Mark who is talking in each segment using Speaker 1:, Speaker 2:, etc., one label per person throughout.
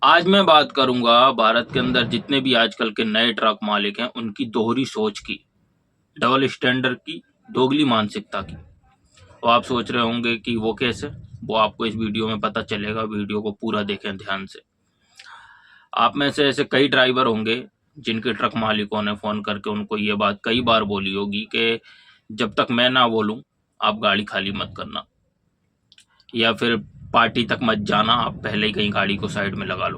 Speaker 1: आज मैं बात करूंगा भारत के अंदर जितने भी आजकल के नए ट्रक मालिक हैं उनकी दोहरी सोच की, डबल स्टैंडर्ड की, दोगली मानसिकता की। तो आप सोच रहे होंगे कि वो कैसे, वो आपको इस वीडियो में पता चलेगा। वीडियो को पूरा देखें ध्यान से। आप में से ऐसे कई ड्राइवर होंगे जिनके ट्रक मालिकों ने फ़ोन करके उनको ये बात कई बार बोली होगी कि जब तक मैं ना बोलूं आप गाड़ी खाली मत करना, या फिर पार्टी तक मत जाना, आप पहले ही कहीं गाड़ी को साइड में लगा लो।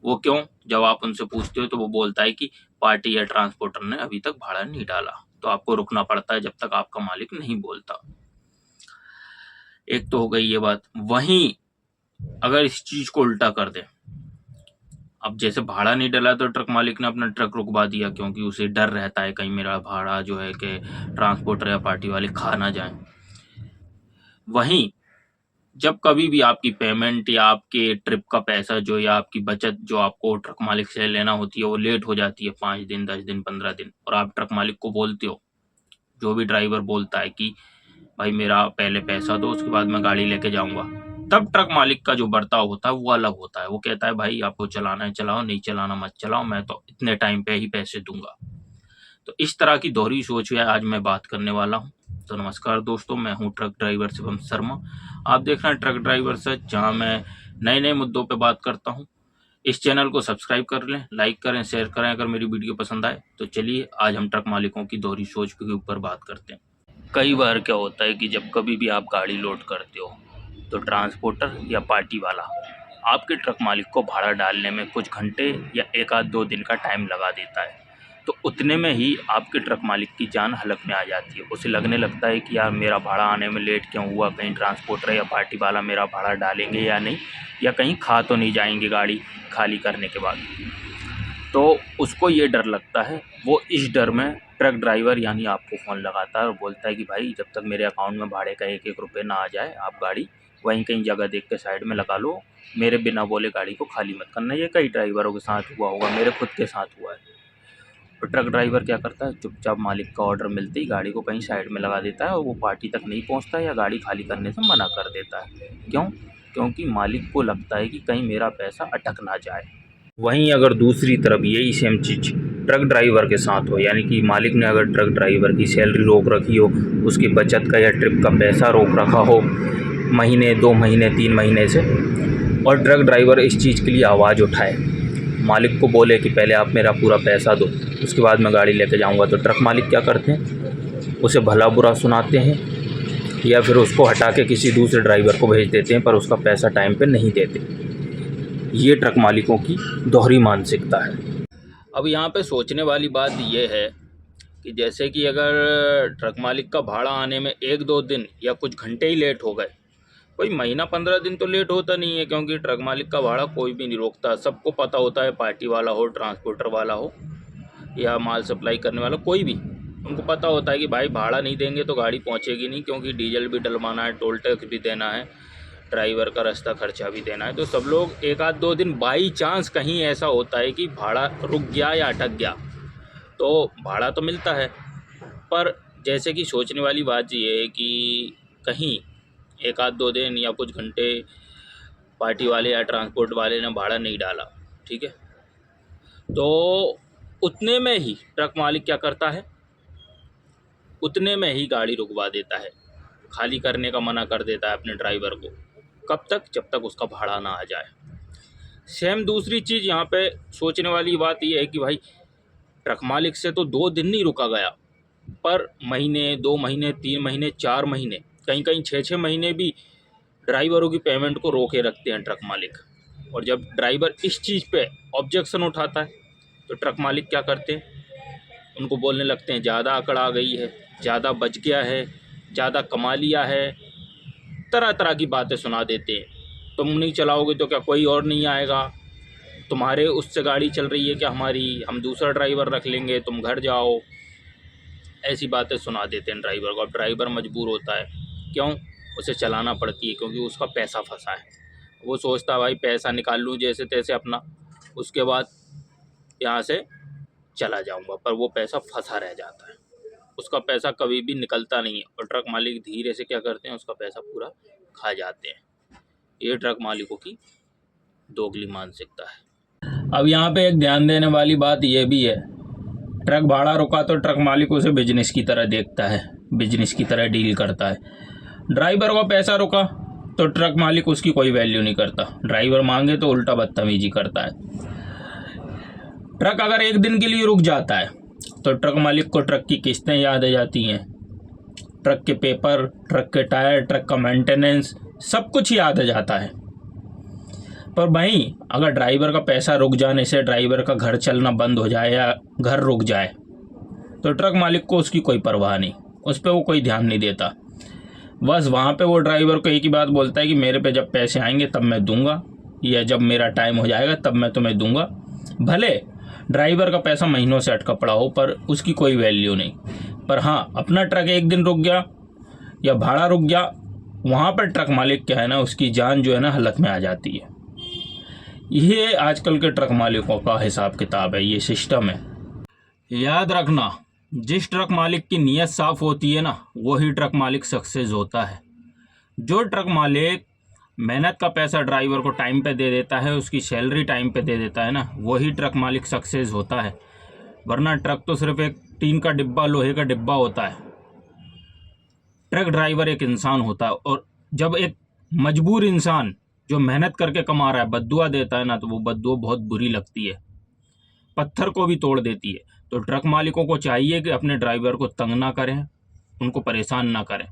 Speaker 1: वो क्यों? जब आप उनसे पूछते हो तो वो बोलता है कि पार्टी या ट्रांसपोर्टर ने अभी तक भाड़ा नहीं डाला। तो आपको रुकना पड़ता है जब तक आपका मालिक नहीं बोलता। एक तो हो गई ये बात। वहीं अगर इस चीज को उल्टा कर दे, अब जैसे भाड़ा नहीं डला तो ट्रक मालिक ने अपना ट्रक रुकवा दिया क्योंकि उसे डर रहता है कहीं मेरा भाड़ा जो है कि ट्रांसपोर्टर या पार्टी वाले खा ना जाएं। वहीं जब कभी भी आपकी पेमेंट या आपके ट्रिप का पैसा जो, या आपकी बचत जो आपको ट्रक मालिक से लेना होती है, वो लेट हो जाती है 5 दिन, 10 दिन, 15 दिन, और आप ट्रक मालिक को बोलते हो, जो भी ड्राइवर बोलता है कि भाई मेरा पहले पैसा दो उसके बाद मैं गाड़ी लेके जाऊंगा, तब ट्रक मालिक का जो बर्ताव होता है वो अलग होता है। वो कहता है भाई आपको चलाना है चलाओ, नहीं चलाना मत चलाओ, मैं तो इतने टाइम पे ही पैसे दूंगा। तो इस तरह की दोहरी सोच है आज मैं बात करने वाला हूँ। तो नमस्कार दोस्तों, मैं हूँ ट्रक ड्राइवर शिवम शर्मा। आप देख रहे हैं ट्रक ड्राइवर सच, जहाँ मैं नए नए मुद्दों पे बात करता हूँ। इस चैनल को सब्सक्राइब कर लें, लाइक करें, शेयर करें अगर मेरी वीडियो पसंद आए तो। चलिए आज हम ट्रक मालिकों की दोहरी सोच के ऊपर बात करते हैं। कई बार क्या होता है कि जब कभी भी आप गाड़ी लोड करते हो तो ट्रांसपोर्टर या पार्टी वाला आपके ट्रक मालिक को भाड़ा डालने में कुछ घंटे या एक आध 2 दिन का टाइम लगा देता है। तो उतने में ही आपके ट्रक मालिक की जान हलक में आ जाती है। उसे लगने लगता है कि यार मेरा भाड़ा आने में लेट क्यों हुआ, कहीं ट्रांसपोर्टर या पार्टी वाला मेरा भाड़ा डालेंगे या नहीं, या कहीं खा तो नहीं जाएंगे गाड़ी खाली करने के बाद। तो उसको ये डर लगता है। वो इस डर में ट्रक ड्राइवर यानी आपको फ़ोन लगाता है और बोलता है कि भाई जब तक मेरे अकाउंट में भाड़े का एक एक रुपये ना आ जाए आप गाड़ी वहीं कहीं जगह देख के साइड में लगा लो, मेरे बिना बोले गाड़ी को खाली मत करना। ये कई ड्राइवरों के साथ हुआ होगा, मेरे खुद के साथ हुआ है। तो ट्रक ड्राइवर क्या करता है, चुपचाप मालिक का ऑर्डर मिलते ही गाड़ी को कहीं साइड में लगा देता है और वो पार्टी तक नहीं पहुंचता या गाड़ी खाली करने से मना कर देता है। क्यों? क्योंकि मालिक को लगता है कि कहीं मेरा पैसा अटक ना जाए। वहीं अगर दूसरी तरफ यही सेम चीज़ ट्रक ड्राइवर के साथ हो, यानी कि मालिक ने अगर ट्रक ड्राइवर की सैलरी रोक रखी हो, उसकी बचत का या ट्रिप का पैसा रोक रखा हो महीने, 2 महीने, 3 महीने से, और ट्रक ड्राइवर इस चीज़ के लिए आवाज़ उठाए, मालिक को बोले कि पहले आप मेरा पूरा पैसा दो उसके बाद मैं गाड़ी लेके जाऊंगा, तो ट्रक मालिक क्या करते हैं, उसे भला बुरा सुनाते हैं या फिर उसको हटा के किसी दूसरे ड्राइवर को भेज देते हैं, पर उसका पैसा टाइम पे नहीं देते। ये ट्रक मालिकों की दोहरी मानसिकता है। अब यहाँ पे सोचने वाली बात यह है कि जैसे कि अगर ट्रक मालिक का भाड़ा आने में 1-2 दिन या कुछ घंटे ही लेट हो गए, कोई महीना 15 दिन तो लेट होता नहीं है, क्योंकि ट्रक मालिक का भाड़ा कोई भी नहीं रोकता। सबको पता होता है, पार्टी वाला हो, ट्रांसपोर्टर वाला हो या माल सप्लाई करने वाला कोई भी, उनको पता होता है कि भाई भाड़ा नहीं देंगे तो गाड़ी पहुँचेगी नहीं, क्योंकि डीजल भी डलवाना है, टोल टैक्स भी देना है, ड्राइवर का रास्ता खर्चा भी देना है। तो सब लोग 1-2 दिन बाई चांस कहीं ऐसा होता है कि भाड़ा रुक गया या अटक गया तो भाड़ा तो मिलता है। पर जैसे कि सोचने वाली बात ये है कि कहीं 1-2 दिन या कुछ घंटे पार्टी वाले या ट्रांसपोर्ट वाले ने भाड़ा नहीं डाला, ठीक है, तो उतने में ही ट्रक मालिक क्या करता है, उतने में ही गाड़ी रुकवा देता है, खाली करने का मना कर देता है अपने ड्राइवर को। कब तक? जब तक उसका भाड़ा ना आ जाए। सेम दूसरी चीज़ यहाँ पे सोचने वाली बात यह है कि भाई ट्रक मालिक से तो 2 दिन नहीं रुका गया, पर महीने, 2 महीने, 3 महीने, 4 महीने, कहीं कहीं 6-6 महीने भी ड्राइवरों की पेमेंट को रोके रखते हैं ट्रक मालिक। और जब ड्राइवर इस चीज़ पे ऑब्जेक्शन उठाता है तो ट्रक मालिक क्या करते हैं, उनको बोलने लगते हैं ज़्यादा अकड़ आ गई है, ज़्यादा बच गया है, ज़्यादा कमा लिया है, तरह तरह की बातें सुना देते हैं। तुम नहीं चलाओगे तो क्या कोई और नहीं आएगा, तुम्हारे उससे गाड़ी चल रही है क्या हमारी, हम दूसरा ड्राइवर रख लेंगे, तुम घर जाओ। ऐसी बातें सुना देते हैं ड्राइवर को। अब ड्राइवर मजबूर होता है, क्यों? उसे चलाना पड़ती है क्योंकि उसका पैसा फंसा है। वो सोचता है भाई पैसा निकाल लूँ जैसे तैसे अपना, उसके बाद यहाँ से चला जाऊँगा, पर वो पैसा फंसा रह जाता है, उसका पैसा कभी भी निकलता नहीं है और ट्रक मालिक धीरे से क्या करते हैं, उसका पैसा पूरा खा जाते हैं। ये ट्रक मालिकों की दोगली मानसिकता है। अब यहाँ पे एक ध्यान देने वाली बात यह भी है, ट्रक भाड़ा रुका तो ट्रक मालिक उसे बिजनेस की तरह देखता है, बिजनेस की तरह डील करता है। ड्राइवर को पैसा रुका तो ट्रक मालिक उसकी कोई वैल्यू नहीं करता, ड्राइवर मांगे तो उल्टा बदतमीजी करता है। ट्रक अगर एक दिन के लिए रुक जाता है तो ट्रक मालिक को ट्रक की किस्तें याद आ जाती हैं, ट्रक के पेपर, ट्रक के टायर, ट्रक का मेंटेनेंस, सब कुछ याद आ जाता है। पर वहीं अगर ड्राइवर का पैसा रुक जाने से ड्राइवर का घर चलना बंद हो जाए या घर रुक जाए तो ट्रक मालिक को उसकी कोई परवाह नहीं, उस पर वो कोई ध्यान नहीं देता। बस वहाँ पे वो ड्राइवर को एक ही बात बोलता है कि मेरे पे जब पैसे आएंगे तब मैं दूंगा, या जब मेरा टाइम हो जाएगा तब मैं तुम्हें दूंगा। भले ड्राइवर का पैसा महीनों से अटका पड़ा हो पर उसकी कोई वैल्यू नहीं। पर हाँ, अपना ट्रक एक दिन रुक गया या भाड़ा रुक गया, वहाँ पर ट्रक मालिक क्या है ना, उसकी जान जो है ना हलक में आ जाती है। ये आजकल के ट्रक मालिकों का हिसाब किताब है, ये सिस्टम है। याद रखना, जिस ट्रक मालिक की नीयत साफ होती है ना, वही ट्रक मालिक सक्सेस होता है। जो ट्रक मालिक मेहनत का पैसा ड्राइवर को टाइम पे दे देता है, उसकी सैलरी टाइम पे दे देता है ना, वही ट्रक मालिक सक्सेस होता है। वरना ट्रक तो सिर्फ एक टीन का डिब्बा, लोहे का डिब्बा होता है। ट्रक ड्राइवर एक इंसान होता है, और जब एक मजबूर इंसान जो मेहनत करके कमा रहा है बद्दुआ देता है ना, तो वो बद्दुआ बहुत बुरी लगती है, पत्थर को भी तोड़ देती है। तो ट्रक मालिकों को चाहिए कि अपने ड्राइवर को तंग ना करें, उनको परेशान ना करें,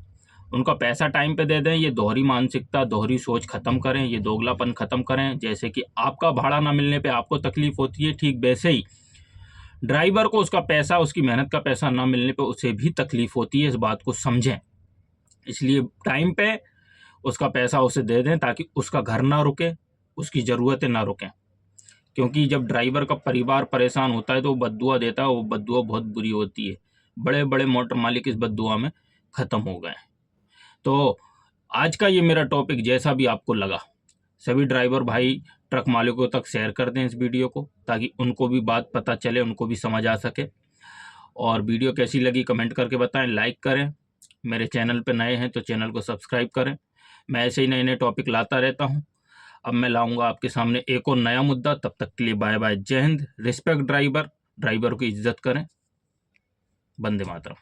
Speaker 1: उनका पैसा टाइम पे दे दें। ये दोहरी मानसिकता, दोहरी सोच खत्म करें, ये दोगलापन खत्म करें। जैसे कि आपका भाड़ा ना मिलने पे आपको तकलीफ होती है, ठीक वैसे ही ड्राइवर को उसका पैसा, उसकी मेहनत का पैसा ना मिलने पे उसे भी तकलीफ होती है। इस बात को समझें। इसलिए टाइम पे उसका पैसा उसे दे दें ताकि उसका घर ना रुके, उसकी ज़रूरतें ना रुकें। क्योंकि जब ड्राइवर का परिवार परेशान होता है तो वो बद्दुआ देता है, वो बद्दुआ बहुत बुरी होती है। बड़े बड़े मोटर मालिक इस बद्दुआ में ख़त्म हो गए। तो आज का ये मेरा टॉपिक जैसा भी आपको लगा, सभी ड्राइवर भाई ट्रक मालिकों तक शेयर कर दें इस वीडियो को, ताकि उनको भी बात पता चले, उनको भी समझ आ सके। और वीडियो कैसी लगी कमेंट करके बताएं, लाइक करें। मेरे चैनल पे नए हैं तो चैनल को सब्सक्राइब करें। मैं ऐसे ही नए नए टॉपिक लाता रहता हूं। अब मैं लाऊंगा आपके सामने एक और नया मुद्दा। तब तक के लिए बाय बाय, जय हिंद। रिस्पेक्ट ड्राइवर, ड्राइवर की इज्जत करें। वंदे मातरम।